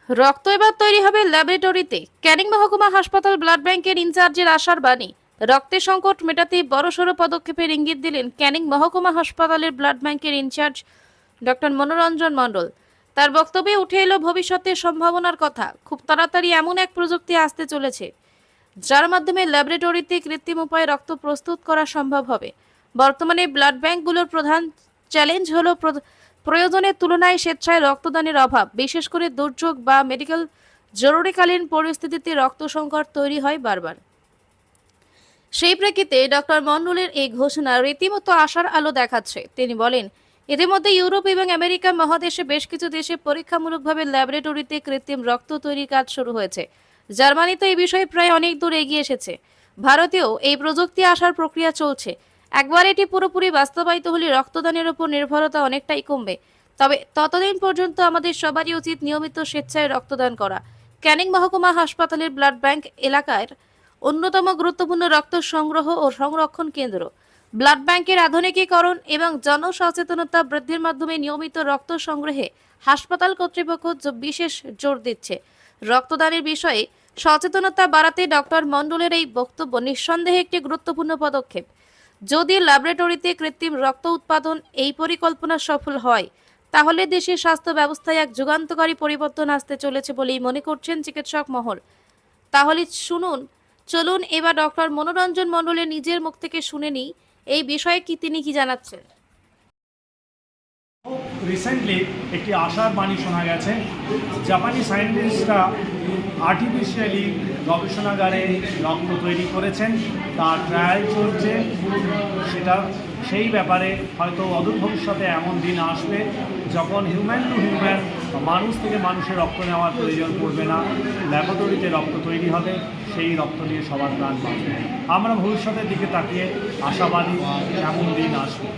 রক্ত এবার তৈরি হবে ল্যাবরেটরিতে। ক্যানিং মহকুমা হাসপাতাল ব্লাড ব্যাংকের ইনচার্জের আশার বাণী। রক্তের সংকট মেটাতে বড়সড় পদক্ষেপের ইঙ্গিত দিলেন ক্যানিং মহকুমা হাসপাতালের ব্লাড ব্যাংকের ইনচার্জ ডক্টর মনোরঞ্জন মণ্ডল। তার বক্তব্যে উঠে এলো ভবিষ্যতের সম্ভাবনার কথা। খুব তাড়াতাড়ি এমন এক প্রযুক্তি আসতে চলেছে যার মাধ্যমে ল্যাবরেটরিতে কৃত্রিম উপায়ে রক্ত প্রস্তুত করা সম্ভব হবে। বর্তমানে ব্লাড ব্যাংকগুলোর প্রধান চ্যালেঞ্জ হলো প্রয়োজনের তুলনায় স্বেচ্ছায় রক্তদানের অভাব, বিশেষ করে দুর্যোগ বা মেডিকেল জরুরিকালীন পরিস্থিতিতে রক্ত সংকট তৈরি হয় বারবার। সেই প্রেক্ষিতে ডক্টর মন্ডলের এই ঘোষণা রীতিমতো আশার আলো দেখাচ্ছে। তিনি বলেন, ইতিমধ্যে ইউরোপ এবং আমেরিকা মহাদেশে বেশ কিছু দেশে পরীক্ষামূলকভাবে ল্যাবরেটরিতে কৃত্রিম রক্ত তৈরির কাজ শুরু হয়েছে। জার্মানিতে এই বিষয়ে প্রায় অনেক দূর এগিয়ে এসেছে। ভারতেও এই প্রযুক্তি আসার প্রক্রিয়া চলছে। একবার এটি পুরোপুরি বাস্তবায়িত হলে রক্তদানের উপর নির্ভরতা অনেকটাই কমবে। তবে ততদিন পর্যন্ত আমাদের সবারই উচিত নিয়মিত স্বেচ্ছায় রক্তদান করা। ক্যানিং মহকুমা হাসপাতালের ব্লাড ব্যাংক এলাকার অন্যতম গুরুত্বপূর্ণ রক্ত সংগ্রহ ও সংরক্ষণ কেন্দ্র। ব্লাড ব্যাংকের আধুনিকীকরণ এবং জনসচেতনতা বৃদ্ধির মাধ্যমে নিয়মিত রক্ত সংগ্রহে হাসপাতাল কর্তৃপক্ষ বিশেষ জোর দিচ্ছে। রক্তদানের বিষয়ে সচেতনতা বাড়াতে ডক্টর মণ্ডলের এই বক্তব্য নিঃসন্দেহে একটি গুরুত্বপূর্ণ পদক্ষেপ। যদি ল্যাবরেটরিতে কৃত্রিম রক্ত উৎপাদন এই পরিকল্পনা সফল হয়, তাহলে দেশের স্বাস্থ্য ব্যবস্থায় এক যুগান্তকারী পরিবর্তন আসতে চলেছে বলেই মনে করছেন চিকিৎসক মহল। তাহলে চলুন এবার ডক্টর মনোরঞ্জন মণ্ডলের নিজের মুখ থেকে শুনে নিই এই বিষয়ে তিনি কি জানাচ্ছেন। রিসেন্টলি একটি আশার বাণী শোনা গেছে। জাপানি সায়েন্টিস্টরা আর্টিফিশিয়ালি গবেষণাগারে রক্ত তৈরি করেছেন, তার ট্রায়াল চলছে। সেই ব্যাপারে হয়তো অদূর ভবিষ্যতে এমন দিন আসবে যখন হিউম্যান টু হিউম্যান, মানুষ থেকে মানুষের রক্ত নেওয়ার প্রয়োজন পড়বে না, ল্যাবরেটরিতে রক্ত তৈরি হবে, সেই রক্ত নিয়ে সবার প্রাণ বাঁচবে। আমরা ভবিষ্যতের দিকে তাকিয়ে আশাবাদী এমন দিন আসবে।